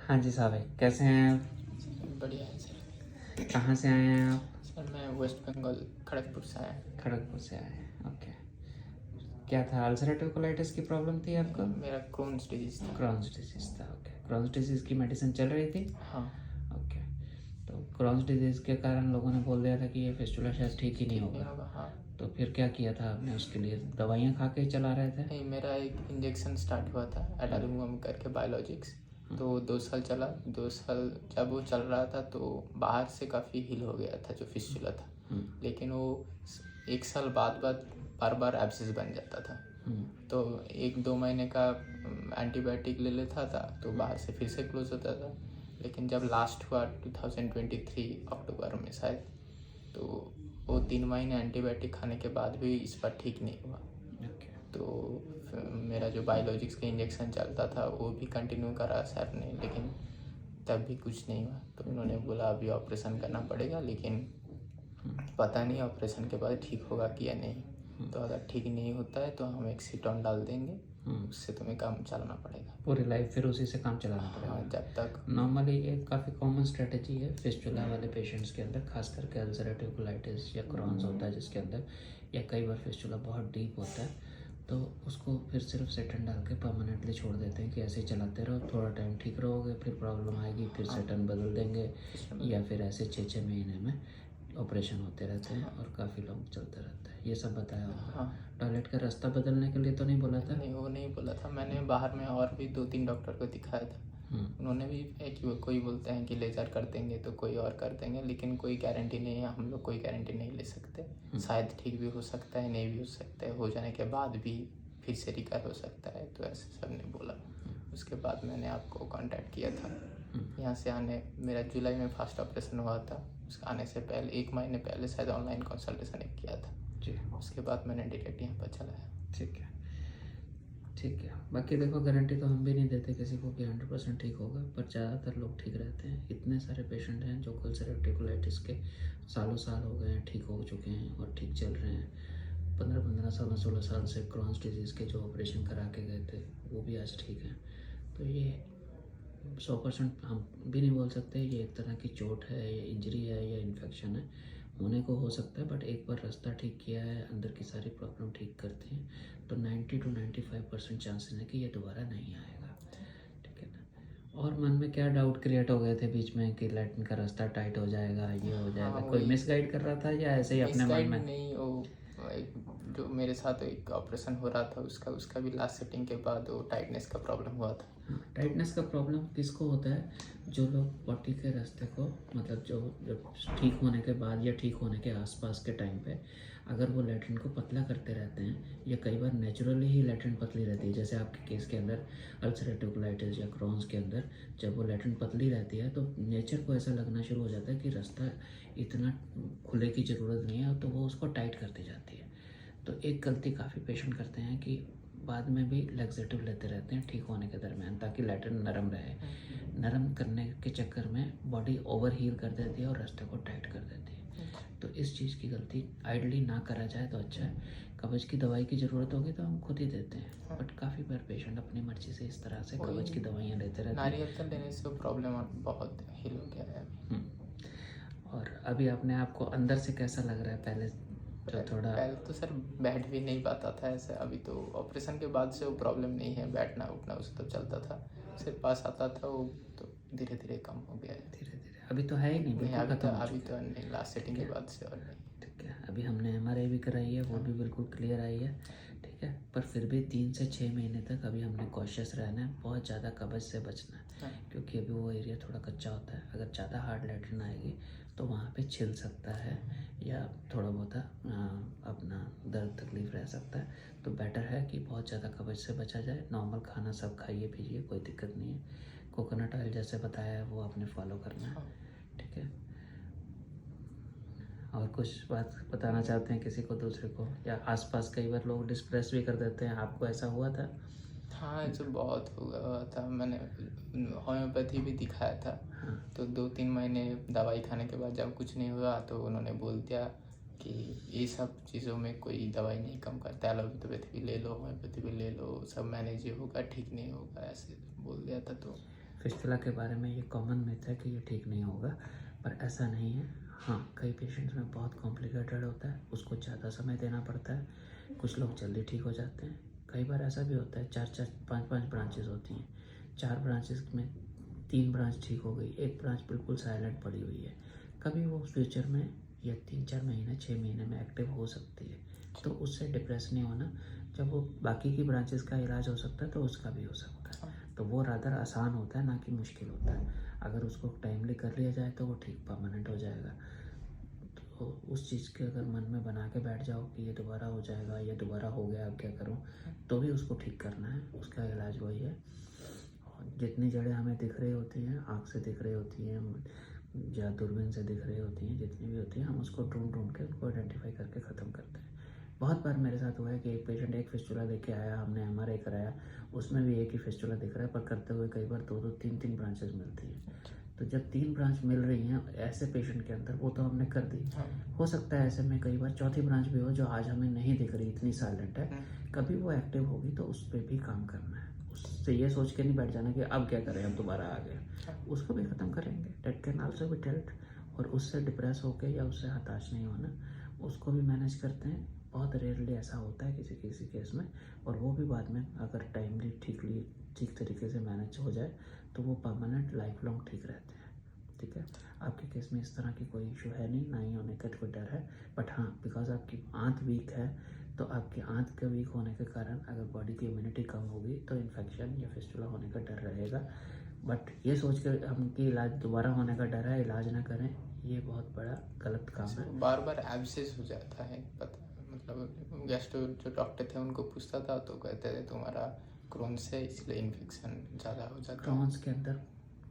हाँ जी साहब, कैसे हैं आप? बढ़िया है सर। कहाँ से आए हैं आप? सर मैं वेस्ट बंगाल खड़गपुर से आया। खड़गपुर से आए हैं, ओके। क्या था, अल्सरेटिव कोलाइटिस की प्रॉब्लम थी आपको? नहीं, मेरा क्रोन्स डिजीज था। क्रॉन्स डिजीज़ था, ओके। क्रॉन्स डिजीज़ की मेडिसिन चल रही थी? हाँ, ओके। तो क्रॉन्स डिजीज़ के कारण लोगों ने बोल दिया था कि ये फिस्टुला शायद ठीक ही नहीं ठीक नहीं होगा। होगा। हाँ, तो फिर क्या किया था आपने उसके लिए? दवाइयाँ खा के ही चला रहे थे? नहीं, मेरा एक इंजेक्शन स्टार्ट हुआ था एडालुमम करके बायोलॉजिक्स। तो 2 साल चला। 2 साल जब वो चल रहा था तो बाहर से काफ़ी हील हो गया था जो फिस्टुला था। लेकिन वो 1 साल बाद बार बार एब्सेस बन जाता था। तो 1-2 महीने का एंटीबायोटिक ले लेता था तो बाहर से फिर से क्लोज होता था। लेकिन जब लास्ट हुआ 2023 अक्टूबर में शायद, तो वो 3 महीने एंटीबायोटिक खाने के बाद भी इस बार ठीक नहीं हुआ। ओके। तो मेरा जो बायोलॉजिक्स का इंजेक्शन चलता था वो भी कंटिन्यू करा सर ने, लेकिन तब भी कुछ नहीं हुआ। तो उन्होंने बोला अभी ऑपरेशन करना पड़ेगा, लेकिन पता नहीं ऑपरेशन के बाद ठीक होगा कि या नहीं। तो अगर ठीक नहीं होता है तो हम एक सीटोन डाल देंगे, उससे तुम्हें काम चलाना पड़ेगा पूरी लाइफ फिर उसी से काम चलाना पड़ेगा। हाँ, जब तक। नॉर्मली ये काफ़ी कॉमन स्ट्रेटजी है फिस्टुला वाले पेशेंट्स के अंदर, खास करके अल्सरेटिव कोलाइटिस या क्रॉन्स होता है जिसके अंदर, या कई बार फिस्टुला बहुत डीप होता है, तो उसको फिर सिर्फ सेटन डाल के परमानेंटली छोड़ देते हैं कि ऐसे ही चलाते रहो, थोड़ा टाइम ठीक रहोगे, फिर प्रॉब्लम आएगी, फिर सेटन बदल देंगे, या फिर ऐसे 6-6 महीने में ऑपरेशन होते रहते हैं और काफ़ी लॉन्ग चलते रहता है। ये सब बताया होगा। हाँ, टॉयलेट का रास्ता बदलने के लिए तो नहीं बोला था? नहीं, वो नहीं बोला था। मैंने बाहर में और भी 2-3 डॉक्टर को दिखाया था। उन्होंने भी एक कोई बोलते हैं कि लेज़र कर देंगे तो कोई और कर देंगे, लेकिन कोई गारंटी नहीं है। हम लोग कोई गारंटी नहीं ले सकते। शायद ठीक भी हो सकता है, नहीं भी हो सकता है, हो जाने के बाद भी फिर से रिकवर हो सकता है। तो ऐसे सब ने बोला। उसके बाद मैंने आपको कांटेक्ट किया था। यहाँ से आने मेरा जुलाई में फर्स्ट ऑपरेशन हुआ था। उसके आने से पहले 1 महीने पहले शायद ऑनलाइन कंसल्टेशन एक किया था जी, उसके बाद मैंने डायरेक्ट यहाँ पर चलाया। ठीक है। ठीक है, बाकी देखो गारंटी तो हम भी नहीं देते किसी को कि 100% ठीक होगा, पर ज़्यादातर लोग ठीक रहते हैं। इतने सारे पेशेंट हैं जो अल्सरेटिव कोलाइटिस के सालों साल हो गए हैं, ठीक हो चुके हैं और ठीक चल रहे हैं। 15-15 साल 16 साल से क्रॉन्स डिजीज़ के जो ऑपरेशन करा के गए थे वो भी आज ठीक हैं। तो ये 100% हम भी नहीं बोल सकते ये एक तरह की चोट है या इंजरी है या इन्फेक्शन है, होने को हो सकता है, बट एक बार रास्ता ठीक किया है, अंदर की सारी प्रॉब्लम ठीक करते हैं, तो 90-95% चांसेस है कि ये दोबारा नहीं आएगा। ठीक है ना? और मन में क्या डाउट क्रिएट हो गए थे बीच में कि लैटिन का रास्ता टाइट हो जाएगा, ये हो जाएगा, हाँ, कोई वही मिसगाइड कर रहा था या ऐसे ही अपने मन मिसगाइड में? नहीं। वो एक जो मेरे साथ एक ऑपरेशन हो रहा था उसका भी लास्ट सेटिंग के बाद वो टाइटनेस का प्रॉब्लम हुआ था। टाइटनेस का प्रॉब्लम किसको होता है? जो लोग पॉटी के रास्ते को, मतलब जो जब ठीक होने के बाद या ठीक होने के आसपास के टाइम पे अगर वो लैट्रिन को पतला करते रहते हैं, या कई बार नेचुरली ही लैट्रिन पतली रहती है, जैसे आपके केस के अंदर अल्सरेटिव कोलाइटिस या क्रॉन्स के अंदर जब वो लैट्रिन पतली रहती है तो नेचर को ऐसा लगना शुरू हो जाता है कि रास्ता इतना खुले की ज़रूरत नहीं है, तो वो उसको टाइट करती जाती है। तो एक गलती काफ़ी पेशेंट करते हैं कि बाद में भी लैक्सेटिव लेते रहते हैं ठीक होने के दरमियान, ताकि लैट्रिन नरम रहे। नरम करने के चक्कर में बॉडी ओवर हील कर देती है और रास्ते को टाइट कर देती है। तो इस चीज़ की गलती आइडली ना करा जाए तो अच्छा है। कब्ज की दवाई की ज़रूरत होगी तो हम खुद ही देते हैं, बट काफ़ी बार पेशेंट अपनी मर्जी से इस तरह से कब्ज की दवाइयाँ लेते रहते हैं। नारियल तेल लेने से प्रॉब्लम बहुत हील हो गया है अभी। और अभी अपने आप को अंदर से कैसा लग रहा है? पहले जो थोड़ा पहले तो सर बैठ भी नहीं पाता था ऐसे। अभी तो ऑपरेशन के बाद से वो प्रॉब्लम नहीं है, बैठना उठना उसे तो चलता था। सिर्फ पास आता था वो, तो धीरे धीरे कम हो गया है। धीरे धीरे, अभी तो है ही नहीं, नहीं, बिल्कुल अभी खत्म तो हो अभी चुका तो नहीं, लास्ट सेटिंग के बाद से और नहीं। है। ठीक है, अभी हमने MRI भी कराई है, वो भी बिल्कुल क्लियर आई है। ठीक है, पर फिर भी 3 से 6 महीने तक अभी हमने कॉशियस रहना है, बहुत ज़्यादा कब्ज से बचना है, क्योंकि अभी वो एरिया थोड़ा कच्चा होता है। अगर ज़्यादा हार्ड लैट्रिन आएगी तो वहाँ पे छिल सकता है या थोड़ा बहुत अपना दर्द तकलीफ रह सकता है। तो बेटर है कि बहुत ज़्यादा कब्ज से बचा जाए। नॉर्मल खाना सब खाइए पीजिए, कोई दिक्कत नहीं है। कोकोनट ऑयल जैसे बताया है वो आपने फॉलो करना है। ठीक है, और कुछ बात बताना चाहते हैं किसी को, दूसरे को, या आसपास कई बार लोग डिस्प्रेस भी कर देते हैं, आपको ऐसा हुआ था? हाँ, ऐसे बहुत हुआ था। मैंने होम्योपैथी भी दिखाया था। तो 2-3 महीने दवाई खाने के बाद जब कुछ नहीं हुआ तो उन्होंने बोल दिया कि ये सब चीज़ों में कोई दवाई नहीं कम करता, एलोपैथी भी ले लो, होम्योपैथी भी ले लो, सब मैनेज ही होगा, ठीक नहीं होगा, ऐसे बोल दिया था। तो फिस्टुला के बारे में ये कॉमन मिथ है कि ये ठीक नहीं होगा, पर ऐसा नहीं है। हाँ, कई पेशेंट्स में बहुत कॉम्प्लिकेटेड होता है, उसको ज़्यादा समय देना पड़ता है। कुछ लोग जल्दी ठीक हो जाते हैं। कई बार ऐसा भी होता है 4-4, 5-5 ब्रांचेस होती हैं। 4 ब्रांचेस में 3 ब्रांच ठीक हो गई, 1 ब्रांच बिल्कुल साइलेंट पड़ी हुई है। कभी वो फ्यूचर में या 3-4 महीने 6 महीने में एक्टिव हो सकती है, तो उससे डिप्रेस नहीं होना। जब वो बाकी की ब्रांचेस का इलाज हो सकता है तो उसका भी हो सकता है। तो वो रादर आसान होता है, ना कि मुश्किल होता है। अगर उसको टाइमली कर लिया जाए तो वो ठीक परमानेंट हो जाएगा। तो उस चीज़ के अगर मन में बना के बैठ जाओ कि ये दोबारा हो जाएगा, ये दोबारा हो गया, अब क्या करूं, तो भी उसको ठीक करना है। उसका इलाज वही है। और जितनी जड़ें हमें दिख रही होती हैं, आँख से दिख रही होती हैं या दूरबीन से दिख रही होती हैं, जितनी भी होती हैं, हम उसको ढूंढ ढूंढ के उनको आइडेंटिफाई करके ख़त्म करते हैं। बहुत बार मेरे साथ हुआ है कि एक पेशेंट एक फिस्टुला लेके आया, हमने MRI कराया, उसमें भी एक ही फिस्टुला दिख रहा है, पर करते हुए कई बार 2-2, 3-3 ब्रांचेस मिलती हैं। तो जब 3 ब्रांच मिल रही हैं ऐसे पेशेंट के अंदर, वो तो हमने कर दी। हो सकता है ऐसे में कई बार चौथी ब्रांच भी हो जो आज हमें नहीं दिख रही, इतनी साइलेंट है। कभी वो एक्टिव होगी तो उस पर भी काम करना है। उससे ये सोच के नहीं बैठ जाना कि अब क्या करें, अब दोबारा आ गया। उसको भी ख़त्म करेंगे, date can also be dealt. और उससे डिप्रेस होके या उससे हताश नहीं होना, उसको भी मैनेज करते हैं। बहुत रेयरली ऐसा होता है किसी किसी केस में, और वो भी बाद में अगर टाइमली ठीक तरीके से मैनेज हो जाए तो वो परमानेंट लाइफ लॉन्ग ठीक रहते हैं। ठीक है, आपके केस में इस तरह की कोई इशू है नहीं, ना ही होने का कोई डर है। बट हाँ, बिकॉज आपकी आंत वीक है, तो आपकी आंत के वीक होने के कारण अगर बॉडी की इम्यूनिटी कम होगी तो इन्फेक्शन या फिस्टुला होने का डर रहेगा। बट ये सोच कर हम कि इलाज दोबारा होने का डर है, इलाज ना करें, ये बहुत बड़ा गलत काम है। बार बार एब्सेस हो जाता है, पता मतलब गैस्ट्रो जो डॉक्टर थे उनको पूछता था तो कहते थे तुम्हारा क्रोन्स है, इसलिए इन्फेक्शन ज़्यादा हो जाता है। क्रॉन्स के अंदर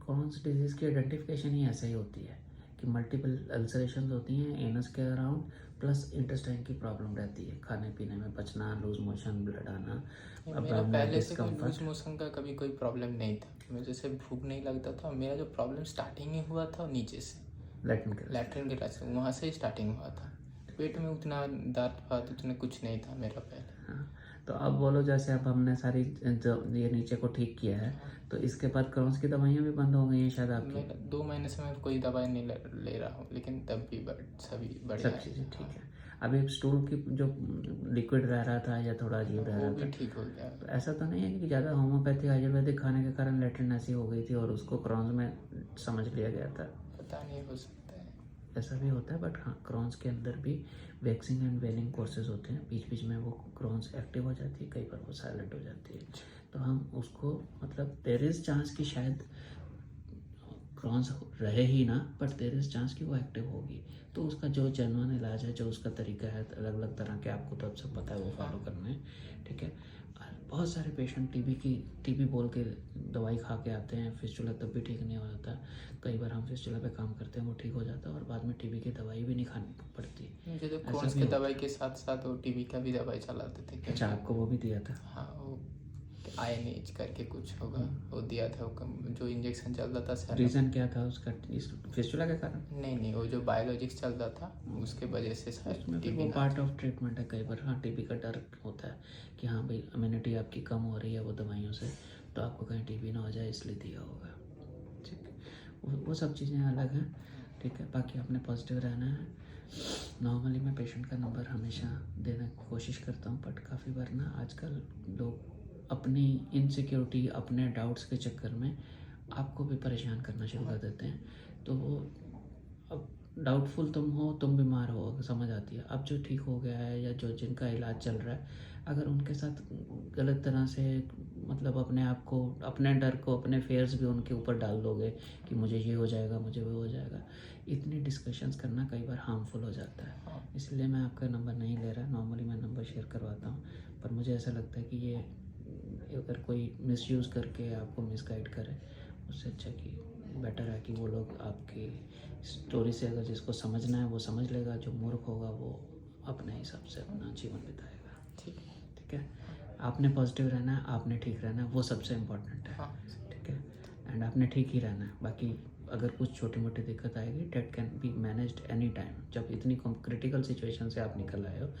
क्रॉन्स डिजीज़ की आइडेंटिफिकेशन ही ऐसे ही होती है कि मल्टीपल अल्सरेशन होती हैं एनस के अराउंड, प्लस इंटेस्टाइन की प्रॉब्लम रहती है, खाने पीने में पचना, लूज मोशन, ब्लड आना, मेरा पहले से कोई लूज मोशन का कभी कोई प्रॉब्लम नहीं था। मुझे जैसे भूख नहीं लगता था। मेरा जो प्रॉब्लम स्टार्टिंग में हुआ था नीचे से, लैट्रिन के रास्ते, वहाँ से स्टार्टिंग हुआ था। पेट में उतना दर्द फात उतना कुछ नहीं था मेरा पहले। हाँ, तो अब बोलो जैसे अब हमने सारी जो ये नीचे को ठीक किया है, तो इसके बाद क्रॉन्स की दवाइयाँ भी बंद हो गई हैं शायद आपकी। 2 महीने से मैं कोई दवाई नहीं ले रहा हूँ, लेकिन तब भी सभी बढ़िया सब चीज़ें ठीक है। अभी स्टूल की जो लिक्विड रह रहा था या थोड़ा अजीब रह रहा था, ठीक हो गया। तो ऐसा तो नहीं है कि ज़्यादा होम्योपैथिक आयुर्वेदिक खाने के कारण लैट्रिन ऐसी हो गई थी और उसको क्रॉन्स में समझ लिया गया था? पता नहीं, हो सकता है ऐसा भी होता है। बट हाँ, क्रॉन्स के अंदर भी वैक्सिंग एंड वेनिंग कोर्सेज होते हैं, बीच बीच में वो क्रॉन्स एक्टिव हो जाती है, कई बार वो साइलेंट हो जाती है। तो हम उसको मतलब देयर इज़ चांस कि शायद क्रॉन्स रहे ही ना, बट देयर इज़ चांस कि वो एक्टिव होगी। तो उसका जो जेन्युइन इलाज है, जो उसका तरीका है, अलग अलग तरह के आपको तो अब सब पता है, वो फॉलो करना है। ठीक है, बहुत सारे पेशेंट टीबी बोल के दवाई खा के आते हैं, फिस्टुला तब भी ठीक नहीं हो जाता। कई बार हम फिस्टुला पे काम करते हैं, वो ठीक हो जाता है और बाद में टीबी की दवाई भी नहीं खानी पड़ती। मुझे तो क्रॉन्स की दवाई के साथ साथ वो टीबी का भी दवाई चलाते थे। अच्छा, आपको वो भी दिया था? हाँ, वो INH करके कुछ होगा, वो दिया था, वो जो इंजेक्शन चलता था सर। रीज़न क्या था उसका, इस फिस्टुला के कारण? नहीं, वो जो बायोलॉजिक्स चलता था उसके वजह से शायद टीबी वो पार्ट ऑफ ट्रीटमेंट है। कई बार हाँ, टीबी का डर होता है कि हाँ भाई इम्यूनिटी आपकी कम हो रही है वो दवाइयों से, तो आपको कहीं टीबी ना हो जाए, इसलिए दिया होगा। ठीक है, वो सब चीज़ें अलग हैं। ठीक है, बाकी आपने पॉजिटिव रहना है। नॉर्मली मैं पेशेंट का नंबर हमेशा देने की कोशिश करता हूँ, बट काफ़ी बार ना आजकल लोग अपनी इनसिक्योरिटी, अपने डाउट्स के चक्कर में आपको भी परेशान करना शुरू कर देते हैं। तो वो अब डाउटफुल तुम हो, तुम बीमार हो, समझ आती है। अब जो ठीक हो गया है या जो जिनका इलाज चल रहा है, अगर उनके साथ गलत तरह से मतलब अपने आप को, अपने डर को, अपने फेयर्स भी उनके ऊपर डाल दोगे कि मुझे ये हो जाएगा, मुझे वो हो जाएगा, इतनी डिस्कशंस करना कई बार हार्मफुल हो जाता है। इसलिए मैं आपका नंबर नहीं ले रहा। नॉर्मली मैं नंबर शेयर करवाता हूँ, पर मुझे ऐसा लगता है कि ये अगर कोई मिसयूज़ करके आपको मिसगाइड करे, उससे अच्छा कि बेटर है कि वो लोग आपकी स्टोरी से अगर जिसको समझना है वो समझ लेगा, जो मूर्ख होगा वो अपने हिसाब से अपना जीवन बिताएगा। ठीक है, आपने पॉजिटिव रहना है, आपने ठीक रहना है, वो सबसे इम्पोर्टेंट है। ठीक है, एंड आपने ठीक ही रहना है। बाकी अगर कुछ छोटी मोटी दिक्कत आएगी, date can be managed any time. जब इतनी क्रिटिकल सिचुएशन से आप निकल आए हो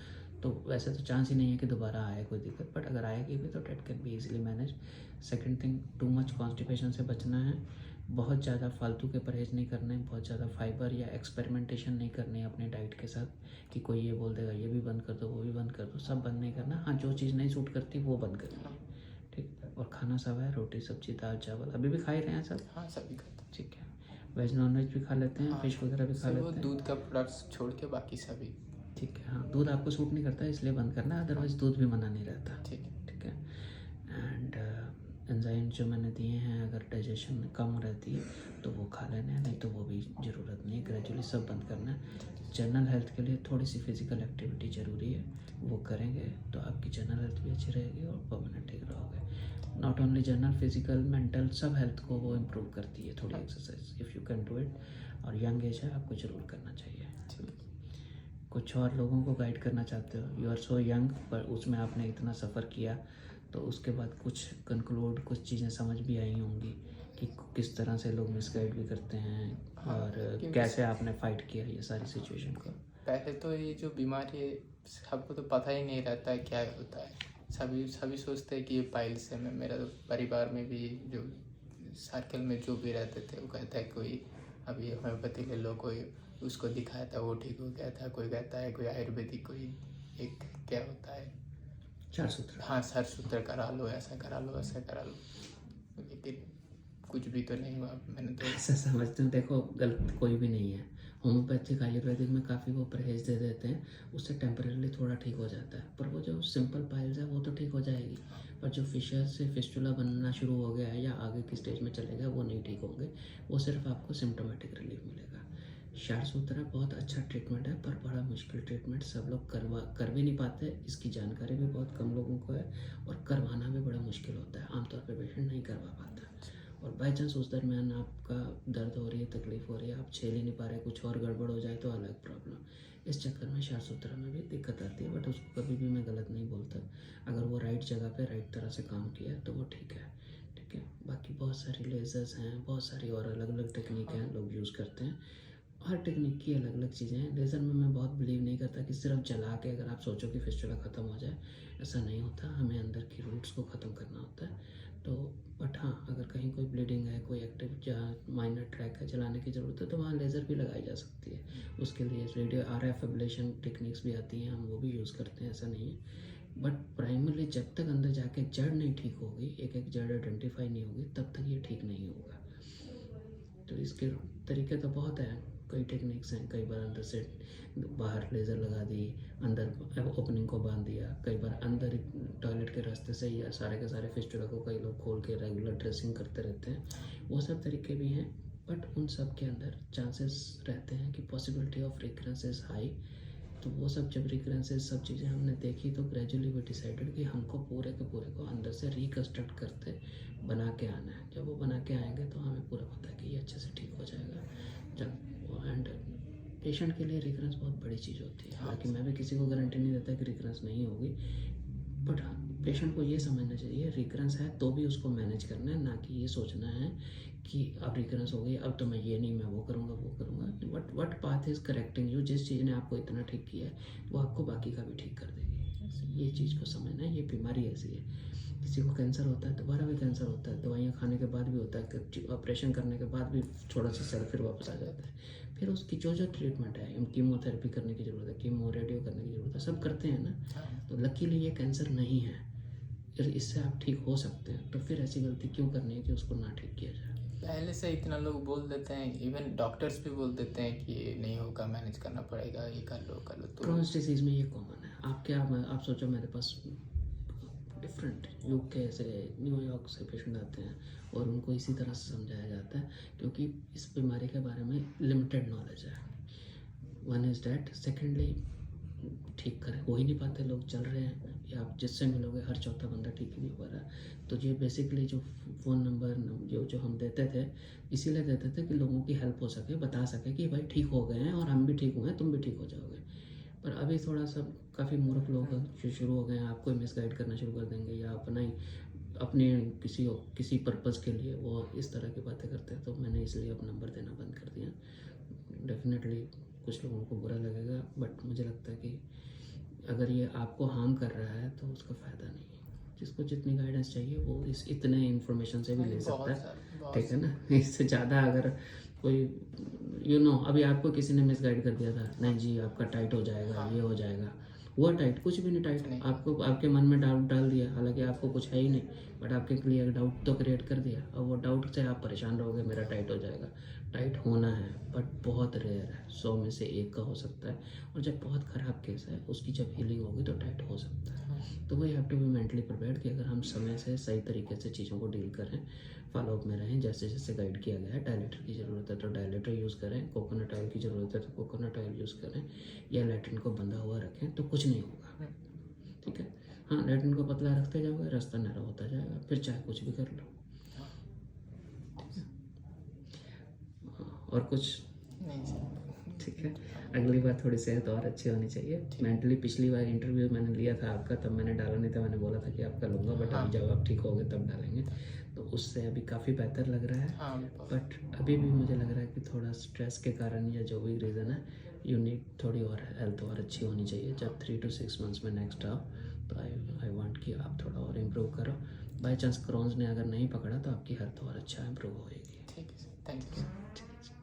तो वैसे तो चांस ही नहीं है कि दोबारा आए कोई दिक्कत, बट अगर आएगी भी तो date can be easily manage. Second thing, too much constipation से बचना है, बहुत ज़्यादा फालतू के परहेज नहीं करने, बहुत ज़्यादा फाइबर या एक्सपेरिमेंटेशन नहीं करनी है अपने डाइट के साथ कि कोई ये बोल देगा ये भी बंद कर दो वो भी बंद कर दो, सब बंद नहीं करना। हाँ, जो चीज़ नहीं सूट करती वो बंद करनी है, ठीक। और खाना सब है, रोटी सब्जी दाल चावल अभी भी खा ही रहे हैं सब? हाँ, सभी खाते हैं। ठीक है। वेज नॉन वेज भी खा लेते हैं? हाँ, फिश वगैरह भी खा सिर्फ वो लेते हैं? दूध का प्रोडक्ट्स छोड़ के बाकी सभी। ठीक है। हाँ, दूध आपको सूट नहीं करता इसलिए बंद करना है, अदरवाइज दूध भी मना नहीं रहता। ठीक है। ठीक है। एंड एंजाइम जो मैंने दिए हैं, अगर डाइजेशन कम रहती है तो वो खा लेना है, नहीं तो वो भी ज़रूरत नहीं है, ग्रेजुअली सब बंद करना है। जनरल हेल्थ के लिए थोड़ी सी फिजिकल एक्टिविटी ज़रूरी है, वो करेंगे तो आपकी जनरल हेल्थ भी अच्छी रहेगी और परमानेंट ठीक रहोगे। Not only general, physical mental सब हेल्थ को वो इम्प्रूव करती है थोड़ी exercise, if you can do it. और यंग एज है, आपको ज़रूर करना चाहिए। कुछ और लोगों को गाइड करना चाहते हो? यू आर सो यंग, पर उसमें आपने इतना सफ़र किया तो उसके बाद कुछ कंक्लूड, कुछ चीज़ें समझ भी आई होंगी कि किस तरह से लोग मिसगाइड भी करते हैं और कैसे आपने फाइट किया ये सारी सिचुएशन को। पहले तो ये जो बीमारी है सबको तो पता ही नहीं रहता है क्या होता है, सभी सोचते हैं कि ये पाइल्स है। मैं मेरा तो परिवार में भी जो सर्कल में जो भी रहते थे वो कहता है कोई अभी होम्योपैथी ले लो, कोई उसको दिखाया था वो ठीक हो गया था, कोई कहता है कोई आयुर्वेदिक, कोई एक क्या होता है चार सूत्र। हाँ, सर सूत्र करा लो, ऐसा करा लो ऐसा करा लो, लेकिन कुछ भी तो नहीं हुआ। मैंने तो ऐसा समझते हैं, देखो गलत कोई भी नहीं है। होम्योपैथिक आयुर्वेदिक में काफ़ी वो परहेज दे देते हैं, उससे टेम्परेली थोड़ा ठीक हो जाता है, पर वो जो सिंपल पाइल्स है वो तो ठीक हो जाएगी, पर जो फिशर से फिस्टुला बनना शुरू हो गया है या आगे की स्टेज में चलेगा वो नहीं ठीक होंगे, वो सिर्फ आपको सिम्टोमेटिक रिलीफ मिलेगा। क्षारसूत्रा बहुत अच्छा ट्रीटमेंट है, पर बड़ा मुश्किल ट्रीटमेंट, सब लोग कर भी नहीं पाते, इसकी जानकारी भी बहुत कम लोगों को है और करवाना भी बड़ा मुश्किल होता है, आमतौर पर पेशेंट नहीं करवा पाता। और बाई चांस उस दरमियान आपका दर्द हो रही है, तकलीफ़ हो रही है, आप झेल ही नहीं पा रहे, कुछ और गड़बड़ हो जाए तो अलग प्रॉब्लम। इस चक्कर में क्षारसूत्रा में भी दिक्कत आती है, बट उसको कभी भी मैं गलत नहीं बोलता। अगर वो राइट जगह पे राइट तरह से काम किया है तो वो ठीक है। ठीक है। बाकी बहुत सारी लेज़र्स हैं, बहुत सारी और अलग अलग टेक्निक हैं लोग यूज़ करते हैं, हर टेक्निक की अलग अलग चीज़ें हैं। लेज़र में मैं बहुत बिलीव नहीं करता कि सिर्फ जला के अगर आप सोचो कि फिस्टुला ख़त्म हो जाए, ऐसा नहीं होता, हमें अंदर की रूट्स को ख़त्म करना होता है। तो बट हाँ, अगर कहीं कोई ब्लीडिंग है, कोई एक्टिव जहाँ माइनर ट्रैक है, जलाने की ज़रूरत है तो वहाँ लेज़र भी लगाई जा सकती है। उसके लिए रेडियो RF एब्लेशन टेक्निक्स भी आती हैं, हम वो भी यूज़ करते हैं, ऐसा नहीं है। बट प्राइमरली जब तक अंदर जाके जड़ नहीं ठीक होगी, एक एक जड़ आइडेंटिफाई नहीं होगी, तब तक ये ठीक नहीं होगा। तो इसके तरीके तो बहुत हैं, कई टेक्निक्स हैं। कई बार अंदर से बाहर लेज़र लगा दी, अंदर ओपनिंग को बांध दिया, कई बार अंदर टॉयलेट के रास्ते से या सारे के सारे फिस्टुला को कई लोग खोल के रेगुलर ड्रेसिंग करते रहते हैं, वो सब तरीके भी हैं। बट उन सब के अंदर चांसेस रहते हैं कि possibility of recurrence is high. तो वो सब जब रिकरेंसेस सब चीज़ें हमने देखी तो ग्रेजुअली वी डिसाइडेड कि हमको पूरे के पूरे को अंदर से रिकन्स्ट्रक्ट करते बना के आना है। जब वो बना के आएंगे तो हमें पूरा पता है कि ये अच्छे से ठीक हो जाएगा। जब एंड पेशेंट के लिए रिकरेंस बहुत बड़ी चीज़ होती है। हालांकि मैं भी किसी को गारंटी नहीं देता कि रिकरेंस नहीं होगी, बट पेशेंट को ये समझना चाहिए रिकरेंस है तो भी उसको मैनेज करना है, ना कि ये सोचना है कि अब रिकरेंस हो गई अब तो मैं ये नहीं, मैं वो करूँगा। What path is correcting you, जिस चीज़ ने आपको इतना ठीक किया है वो आपको बाकी का भी ठीक कर देगी। ये चीज़ को समझना है, ये बीमारी ऐसी है। किसी को कैंसर होता है, दोबारा भी कैंसर होता है, दवाइयाँ खाने के बाद भी होता है, ऑपरेशन करने के बाद भी थोड़ा सा सेल फिर वापस आ जाता है। फिर उसकी जो जो ट्रीटमेंट है, कीमोथेरेपी करने की ज़रूरत है, कीमो रेडियो करने की ज़रूरत है, सब करते हैं ना। तो लकीली ये कैंसर नहीं है, फिर इससे आप ठीक हो सकते हैं, तो फिर ऐसी गलती क्यों करनी है कि उसको ना ठीक किया जाए। पहले से इतना लोग बोल देते हैं, इवन डॉक्टर्स भी बोल देते हैं कि ये नहीं होगा, मैनेज करना पड़ेगा, ये कर लो तो क्रॉन्स डिसीज़ में ये कॉमन है। आप सोचो मेरे पास डिफरेंट यूके से, न्यूयॉर्क से पेशेंट आते हैं और उनको इसी तरह से समझाया जाता है क्योंकि इस बीमारी के बारे में लिमिटेड नॉलेज है। वन इज़ डैट, सेकेंडली ठीक कर हो ही नहीं पाते लोग, चल रहे हैं, या आप जिससे मिलोगे हर चौथा बंदा ठीक ही नहीं हो रहा। तो ये बेसिकली जो फ़ोन नंबर जो हम देते थे, इसीलिए देते थे कि लोगों की हेल्प हो सके, बता सके कि भाई ठीक हो गए हैं और हम भी ठीक हुए हैं, तुम भी ठीक हो जाओगे। पर अभी थोड़ा सा काफ़ी मूर्ख लोग जो शुरू हो गए हैं, आपको मिसगाइड करना शुरू कर देंगे या अपने किसी पर्पज़ के लिए वो इस तरह की बातें करते हैं। तो मैंने इसलिए अब नंबर देना बंद कर दिया। डेफिनेटली कुछ लोगों को बुरा लगेगा, बट मुझे लगता है कि अगर ये आपको हार्म कर रहा है तो उसका फ़ायदा नहीं है। जिसको जितनी गाइडेंस चाहिए वो इस इतने इन्फॉर्मेशन से भी ले सकता है, ठीक है ना। इससे ज़्यादा अगर कोई अभी आपको किसी ने मिसगाइड कर दिया था, नहीं जी आपका टाइट हो जाएगा, ये हो जाएगा, हुआ टाइट? कुछ भी नहीं टाइट। आपको आपके मन में डाउट डाल दिया, हालांकि आपको कुछ है ही नहीं, बट आपके लिए डाउट तो क्रिएट कर दिया, और वो डाउट से आप परेशान रहोगे मेरा टाइट हो जाएगा। टाइट होना है बट बहुत रेयर है, 100 में से 1 का हो सकता है, और जब बहुत ख़राब केस है उसकी जब हीलिंग होगी तो टाइट हो सकता है। तो we have to be mentally prepared कि अगर हम समय से सही तरीके से चीज़ों को डील करें, फॉलोअप में रहें, जैसे जैसे गाइड किया गया है। डायलेटर की ज़रूरत है तो डायलेटर यूज़ करें, कोकोनट ऑयल की ज़रूरत है तो कोकोनट ऑयल यूज़ करें, या लैट्रिन को बंधा हुआ रखें तो कुछ नहीं होगा, ठीक है। हाँ, लैट्रिन को पतला रखते जाओगे, रास्ता नैरो होता जाएगा, फिर चाहे कुछ भी कर लो। और कुछ नहीं सर, ठीक है। अगली बार थोड़ी सेहत और अच्छी होनी चाहिए मेंटली। पिछली बार इंटरव्यू मैंने लिया था आपका, तब मैंने डाला नहीं था, मैंने बोला था कि आपका लूँगा, बट अभी जब आप ठीक हो गए तब डालेंगे, तो उससे अभी काफ़ी बेहतर लग रहा है। बट अभी भी मुझे लग रहा है कि थोड़ा स्ट्रेस के कारण या जो भी रीज़न है, यू नीड थोड़ी और हेल्थ और अच्छी होनी चाहिए। जब 3 to 6 मंथ्स में नेक्स्ट आओ तो आई वांट कि आप थोड़ा और इम्प्रूव करो। बाई चांस क्रॉन्स ने अगर नहीं पकड़ा तो आपकी हेल्थ और अच्छा इम्प्रूव होएगी। ठीक है सर, थैंक यू सर।